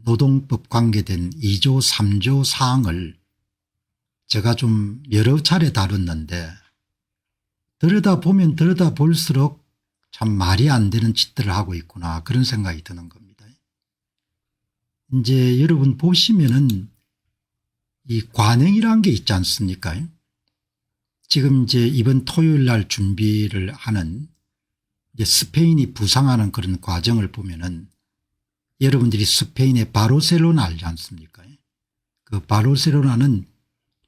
노동법 관계된 2조 3조 사항을 제가 좀 여러 차례 다뤘는데 들여다보면 들여다볼수록 참 말이 안 되는 짓들을 하고 있구나 그런 생각이 드는 겁니다. 이제 여러분 보시면은 이 관행이라는 게 있지 않습니까? 지금 이제 이번 토요일 날 준비를 하는 이제 스페인이 부상하는 그런 과정을 보면은 여러분들이 스페인의 바르셀로나 알지 않습니까? 그 바르셀로나는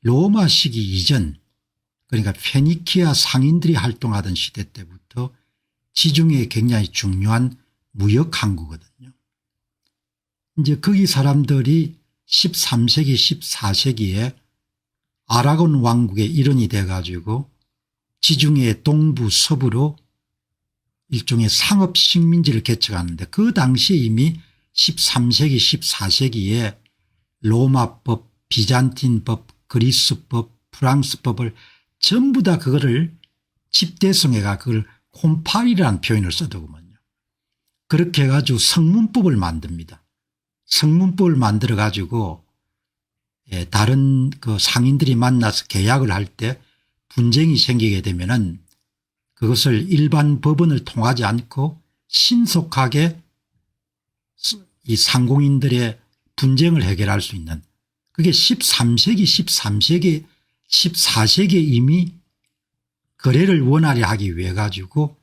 로마 시기 이전 그러니까 페니키아 상인들이 활동하던 시대 때부터 지중해 굉장히 중요한 무역 항구거든요. 이제 거기 사람들이 13세기 14세기에 아라곤 왕국의 일원이 돼 가지고 지중해 동부 서부로 일종의 상업 식민지를 개척하는데 그 당시에 이미 13세기 14세기에 로마법, 비잔틴법, 그리스법, 프랑스법을 전부 다 그거를 집대성해가 그걸 콤파리라는 표현을 쓰더구먼요. 그렇게 해가지고 성문법을 만듭니다. 성문법을 만들어 가지고 다른 그 상인들이 만나서 계약을 할 때 분쟁이 생기게 되면은 그것을 일반 법원을 통하지 않고 신속하게 이 상공인들의 분쟁을 해결할 수 있는 그게 13세기 14세기에 이미 거래를 원활히 하기 위해 가지고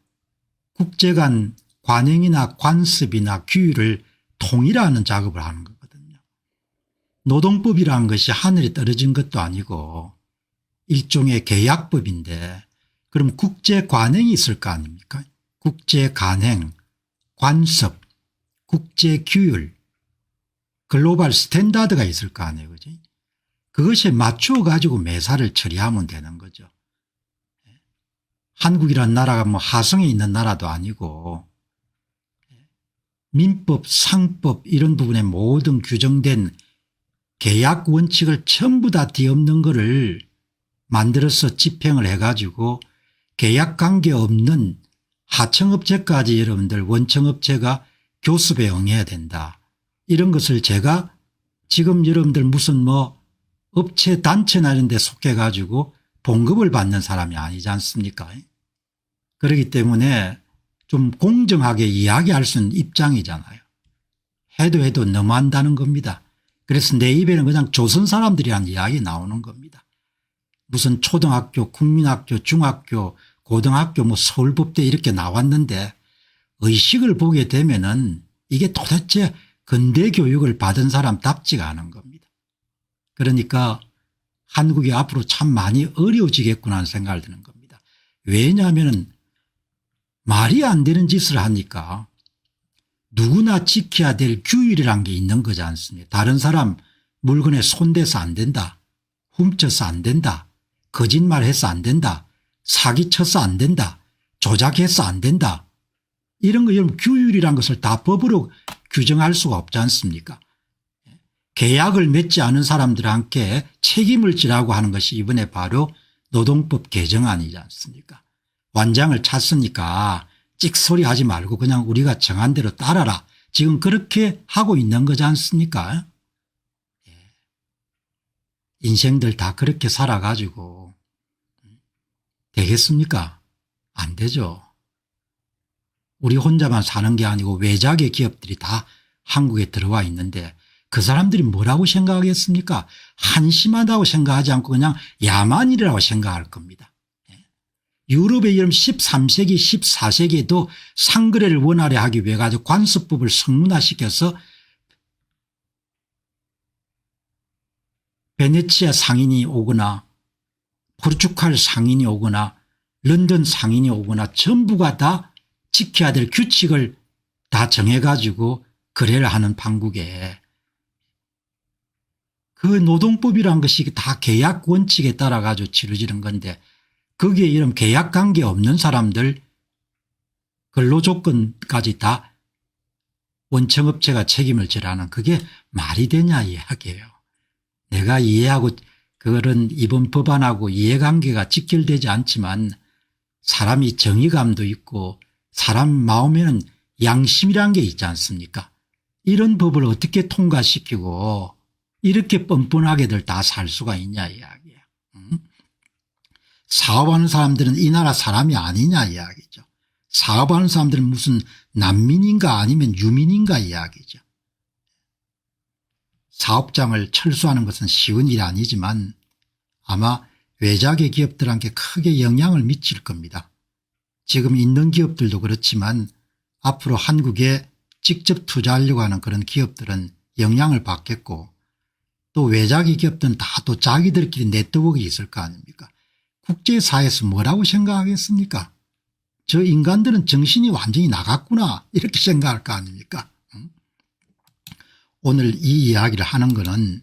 국제 간 관행이나 관습이나 규율을 통일하는 작업을 하는 거거든요. 노동법이라는 것이 하늘에 떨어진 것도 아니고 일종의 계약법인데 그럼 국제 관행이 있을 거 아닙니까? 국제 관행, 관습, 국제 규율, 글로벌 스탠다드가 있을 거 아니에요. 그죠? 그것에 맞추어 가지고 매사를 처리하면 되는 거죠. 한국이라는 나라가 뭐 하성에 있는 나라도 아니고 민법, 상법 이런 부분에 모든 규정된 계약 원칙을 전부 다 뒤엎는 거를 만들어서 집행을 해가지고 계약관계 없는 하청업체까지 여러분들 원청업체가 교섭에 응해야 된다. 이런 것을 제가 지금 여러분들 무슨 뭐 업체 단체나 이런 데 속해 가지고 봉급을 받는 사람이 아니지 않습니까? 그렇기 때문에 좀 공정하게 이야기할 수 있는 입장이잖아요. 해도 너무한다는 겁니다. 그래서 내 입에는 그냥 조선 사람들이란 이야기 나오는 겁니다. 무슨 초등학교, 국민학교, 중학교, 고등학교 뭐 서울법대 이렇게 나왔는데 의식을 보게 되면은 이게 도대체 근대 교육을 받은 사람답지가 않은 겁니다. 그러니까 한국이 앞으로 참 많이 어려워지겠구나 하는 생각을 드는 겁니다. 왜냐하면 말이 안 되는 짓을 하니까 누구나 지켜야 될 규율이란 게 있는 거지 않습니까? 다른 사람 물건에 손대서 안 된다. 훔쳐서 안 된다. 거짓말해서 안 된다. 사기쳐서 안 된다. 조작해서 안 된다. 이런 거 여러분 규율이란 것을 다 법으로 규정할 수가 없지 않습니까? 계약을 맺지 않은 사람들한테 책임을 지라고 하는 것이 이번에 바로 노동법 개정안이지 않습니까? 완장을 찼으니까 찍소리 하지 말고 그냥 우리가 정한 대로 따라라. 지금 그렇게 하고 있는 거지 않습니까? 인생들 다 그렇게 살아가지고 되겠습니까? 안 되죠. 우리 혼자만 사는 게 아니고 외작의 기업들이 다 한국에 들어와 있는데 그 사람들이 뭐라고 생각하겠습니까? 한심하다고 생각하지 않고 그냥 야만이라고 생각할 겁니다. 유럽의 이런 13세기 14세기에도 상거래를 원활히 하기 위해 가지고 관습법을 성문화시켜서 베네치아 상인이 오거나 포르투갈 상인이 오거나 런던 상인이 오거나 전부가 다 지켜야 될 규칙을 다 정해 가지고 거래를 하는 판국에 그 노동법이란 것이 다 계약 원칙에 따라 가지고 치러지는 건데 거기에 이런 계약관계 없는 사람들 근로조건까지 다 원청업체가 책임을 지라는 그게 말이 되냐 이야기예요. 내가 이해하고 그거는 이번 법안하고 이해관계가 직결되지 않지만 사람이 정의감도 있고 사람 마음에는 양심이란 게 있지 않습니까? 이런 법을 어떻게 통과시키고 이렇게 뻔뻔하게들 다 살 수가 있냐 이야기예요. 사업하는 사람들은 이 나라 사람이 아니냐 이야기죠. 사업하는 사람들은 무슨 난민인가 아니면 유민인가 이야기죠. 사업장을 철수하는 것은 쉬운 일이 아니지만 아마 외작의 기업들한테 크게 영향을 미칠 겁니다. 지금 있는 기업들도 그렇지만 앞으로 한국에 직접 투자하려고 하는 그런 기업들은 영향을 받겠고 또 외작의 기업들은 다 또 자기들끼리 네트워크가 있을 거 아닙니까? 국제사회에서 뭐라고 생각하겠습니까? 저 인간들은 정신이 완전히 나갔구나 이렇게 생각할 거 아닙니까? 오늘 이 이야기를 하는 거는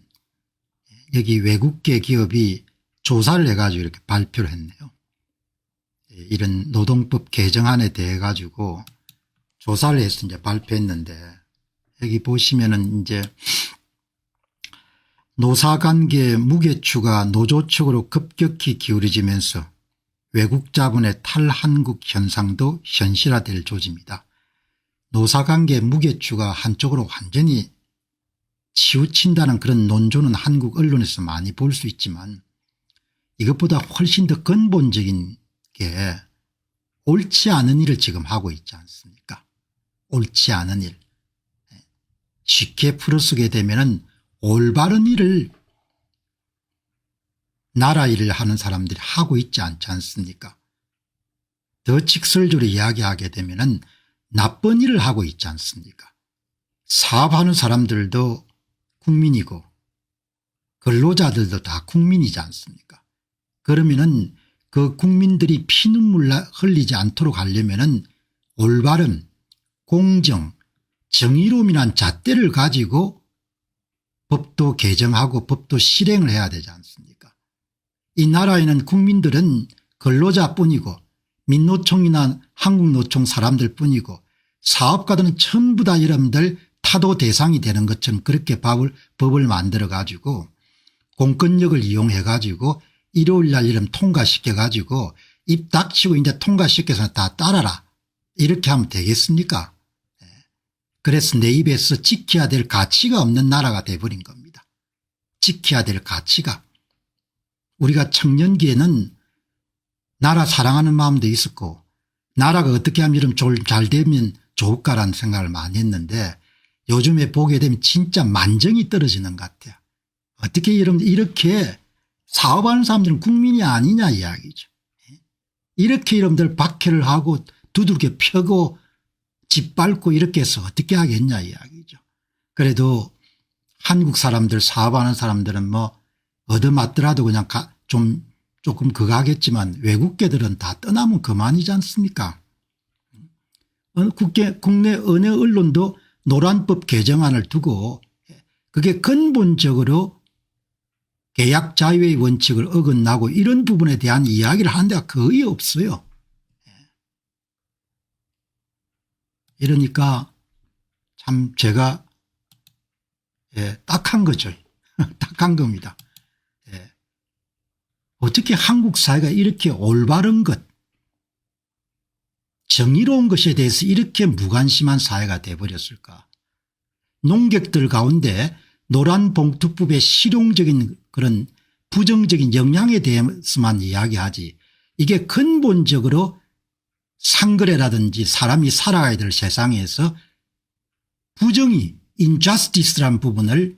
여기 외국계 기업이 조사를 해가지고 이렇게 발표를 했네요. 이런 노동법 개정안에 대해 가지고 조사를 해서 이제 발표했는데 여기 보시면은 이제 노사관계 무게추가 노조 측으로 급격히 기울어지면서 외국 자본의 탈한국 현상도 현실화될 조짐이다. 노사관계 무게추가 한쪽으로 완전히 치우친다는 그런 논조는 한국 언론에서 많이 볼 수 있지만 이것보다 훨씬 더 근본적인 게 옳지 않은 일을 지금 하고 있지 않습니까? 옳지 않은 일. 쉽게 풀어쓰게 되면은 올바른 일을 나라 일을 하는 사람들이 하고 있지 않지 않습니까? 더 직설적으로 이야기하게 되면은 나쁜 일을 하고 있지 않습니까? 사업하는 사람들도 국민이고 근로자들도 다 국민이지 않습니까? 그러면은 그 국민들이 피눈물 흘리지 않도록 하려면은 올바른 공정 정의로움이란 잣대를 가지고 법도 개정하고 법도 실행을 해야 되지 않습니까? 이 나라에는 국민들은 근로자뿐이고 민노총이나 한국노총 사람들 뿐이고 사업가들은 전부 다 여러분들 타도 대상이 되는 것처럼 그렇게 법을 만들어 가지고 공권력을 이용해 가지고 일요일 날 이름 통과시켜 가지고 입 닥치고 이제 통과시켜서 다 따라라 이렇게 하면 되겠습니까? 그래서 내 입에서 지켜야 될 가치가 없는 나라가 돼버린 겁니다. 지켜야 될 가치가. 우리가 청년기에는 나라 사랑하는 마음도 있었고 나라가 어떻게 하면 이름 잘 되면 좋을까라는 생각을 많이 했는데 요즘에 보게 되면 진짜 만정이 떨어지는 것 같아요. 어떻게 여러분들 이렇게 사업하는 사람들은 국민이 아니냐 이야기죠. 이렇게 여러분들 박해를 하고 두들겨 펴고 짓밟고 이렇게 해서 어떻게 하겠냐 이야기죠. 그래도 한국 사람들 사업하는 사람들은 뭐 얻어맞더라도 그냥 조금 그거 하겠지만 외국계들은 다 떠나면 그만이지 않습니까? 국내 어느 언론도 노란법 개정안을 두고 그게 근본적으로 계약 자유의 원칙을 어긋나고 이런 부분에 대한 이야기를 하는 데가 거의 없어요. 이러니까 참 제가 딱한 거죠. 딱한 겁니다. 어떻게 한국 사회가 이렇게 올바른 것 정의로운 것에 대해서 이렇게 무관심한 사회가 돼버렸을까. 농객들 가운데 노란봉투법의 실용적인 그런 부정적인 영향에 대해서만 이야기하지 이게 근본적으로 상거래라든지 사람이 살아가야 될 세상에서 부정이 인저스티스라는 부분을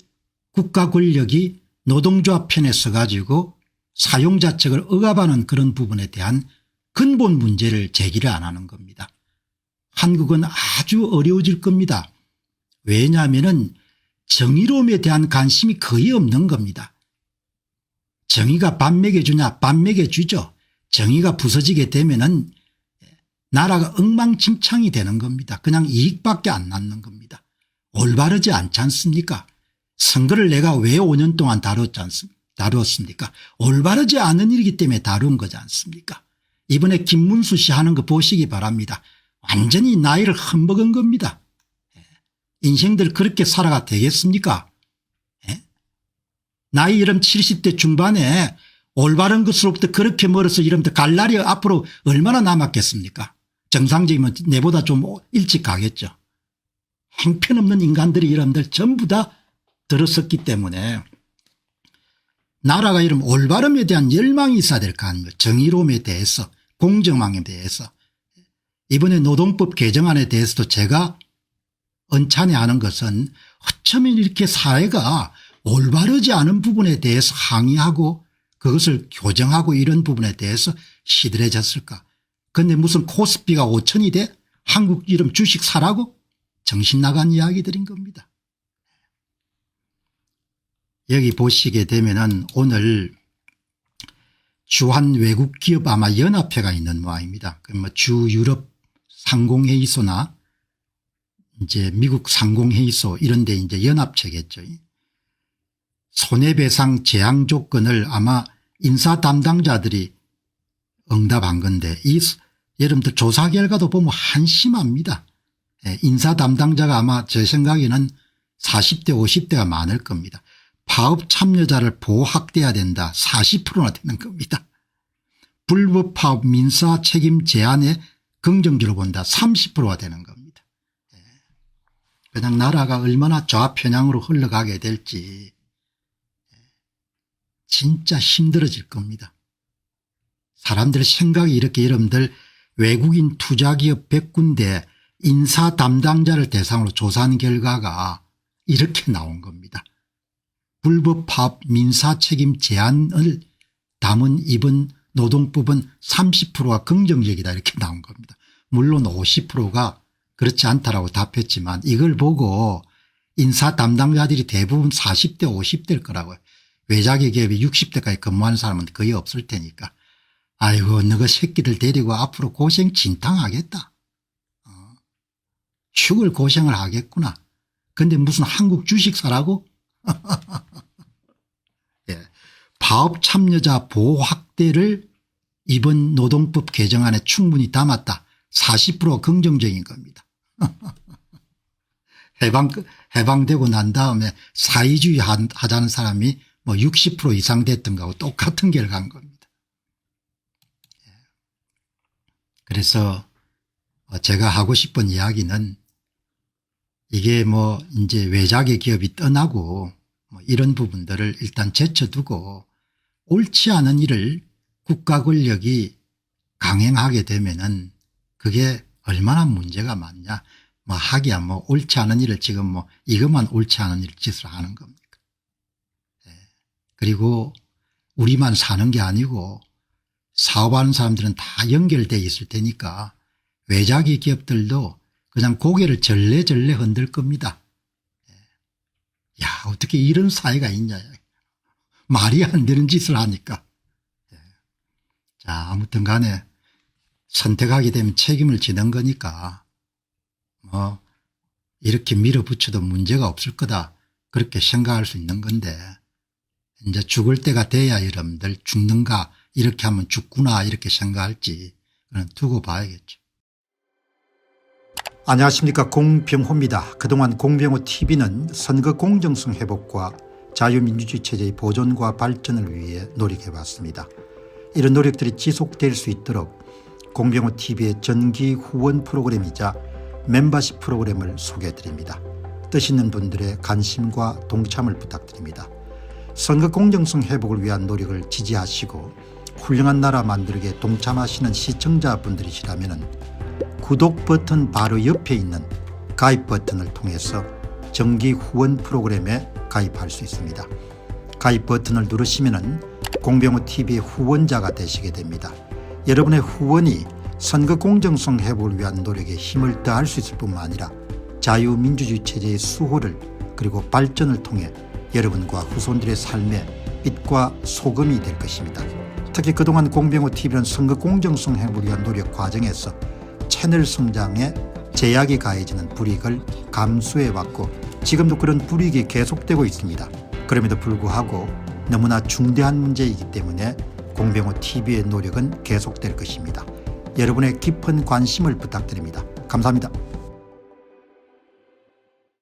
국가 권력이 노동조합 편에 서가지고 사용자 측을 억압하는 그런 부분에 대한 근본 문제를 제기를 안 하는 겁니다. 한국은 아주 어려워질 겁니다. 왜냐하면 정의로움에 대한 관심이 거의 없는 겁니다. 정의가 밥 먹여주냐 밥 먹여주죠. 정의가 부서지게 되면은 나라가 엉망진창이 되는 겁니다. 그냥 이익밖에 안 남는 겁니다. 올바르지 않지 않습니까? 선거를 내가 왜 5년 동안 다루었습니까? 올바르지 않은 일이기 때문에 다룬 거지 않습니까? 이번에 김문수 씨 하는 거 보시기 바랍니다. 완전히 나이를 흠먹은 겁니다. 인생들 그렇게 살아가 되겠습니까? 나이 이름 70대 중반에 올바른 것으로부터 그렇게 멀어서 이러면 갈 날이 앞으로 얼마나 남았겠습니까? 정상적이면 내보다 좀 일찍 가겠죠. 형편없는 인간들이 여러분들 전부 다 들어섰기 때문에 나라가 이런 올바름에 대한 열망이 있어야 될 거 아닙니까. 정의로움에 대해서, 공정함에 대해서. 이번에 노동법 개정안에 대해서도 제가 언짢아하는 것은 어쩌면 이렇게 사회가 올바르지 않은 부분에 대해서 항의하고 그것을 교정하고 이런 부분에 대해서 시들해졌을까. 그런데 무슨 코스피가 5천이 돼? 한국 이름 주식 사라고? 정신 나간 이야기들인 겁니다. 여기 보시게 되면은 오늘 주한 외국 기업 아마 연합회가 있는 모양입니다. 뭐 주 유럽 상공회의소나 이제 미국 상공회의소 이런 데 이제 연합체겠죠. 손해배상 제한 조건을 아마 인사 담당자들이 응답한 건데 이 여러분들 조사 결과도 보면 한심합니다. 인사 담당자가 아마 제 생각에는 40대 50대가 많을 겁니다. 파업 참여자를 보호학대해야 된다. 40%나 되는 겁니다. 불법 파업 민사 책임 제한에 긍정적으로 본다. 30%가 되는 겁니다. 그냥 나라가 얼마나 좌편향으로 흘러가게 될지 진짜 힘들어질 겁니다. 사람들 생각이 이렇게 여러분들 외국인 투자기업 100군데 인사 담당자를 대상으로 조사한 결과가 이렇게 나온 겁니다. 불법 파업 민사 책임 제한을 담은 이번 노동법은 30%가 긍정적이다 이렇게 나온 겁니다. 물론 50%가 그렇지 않다라고 답했지만 이걸 보고 인사 담당자들이 대부분 40대 50대일 거라고요. 외자기 기업이 60대까지 근무하는 사람은 거의 없을 테니까 아이고 너가 새끼들 데리고 앞으로 고생 진탕하겠다. 죽을 고생을 하겠구나. 근데 무슨 한국 주식 사라고? 예. 파업 참여자 보호 확대를 이번 노동법 개정안에 충분히 담았다. 40% 긍정적인 겁니다. 해방되고 난 다음에 사회주의 하자는 사람이 뭐 60% 이상 됐던 거하고 똑같은 결과인 겁니다. 그래서 제가 하고 싶은 이야기는 이게 뭐 이제 외자계 기업이 떠나고 뭐 이런 부분들을 일단 제쳐두고 옳지 않은 일을 국가 권력이 강행하게 되면은 그게 얼마나 문제가 많냐. 뭐 하기야 뭐 옳지 않은 일을 지금 뭐 이것만 옳지 않은 일 짓을 하는 겁니까. 그리고 우리만 사는 게 아니고 사업하는 사람들은 다 연결되어 있을 테니까 외자기 기업들도 그냥 고개를 절레절레 흔들 겁니다. 야 어떻게 이런 사회가 있냐. 말이 안 되는 짓을 하니까. 자 아무튼 간에 선택하게 되면 책임을 지는 거니까 뭐 이렇게 밀어붙여도 문제가 없을 거다 그렇게 생각할 수 있는 건데 이제 죽을 때가 돼야 여러분들 죽는가 이렇게 하면 죽구나 이렇게 생각할지 그건 두고 봐야겠죠. 안녕하십니까. 공병호입니다. 그동안 공병호TV는 선거 공정성 회복과 자유민주주의 체제의 보존과 발전을 위해 노력해왔습니다. 이런 노력들이 지속될 수 있도록 공병호TV의 정기 후원 프로그램이자 멤버십 프로그램을 소개해드립니다. 뜻 있는 분들의 관심과 동참을 부탁드립니다. 선거 공정성 회복을 위한 노력을 지지하시고 훌륭한 나라 만들기에 동참하시는 시청자분들이시라면 구독 버튼 바로 옆에 있는 가입 버튼을 통해서 정기 후원 프로그램에 가입할 수 있습니다. 가입 버튼을 누르시면 공병호TV의 후원자가 되시게 됩니다. 여러분의 후원이 선거 공정성 회복을 위한 노력에 힘을 더할 수 있을 뿐만 아니라 자유민주주의 체제의 수호를 그리고 발전을 통해 여러분과 후손들의 삶에 빛과 소금이 될 것입니다. 특히 그동안 공병호TV는 선거 공정성 회복을 위한 노력 과정에서 채널 성장에 제약이 가해지는 불이익을 감수해왔고 지금도 그런 불이익이 계속되고 있습니다. 그럼에도 불구하고 너무나 중대한 문제이기 때문에 공병호TV의 노력은 계속될 것입니다. 여러분의 깊은 관심을 부탁드립니다. 감사합니다.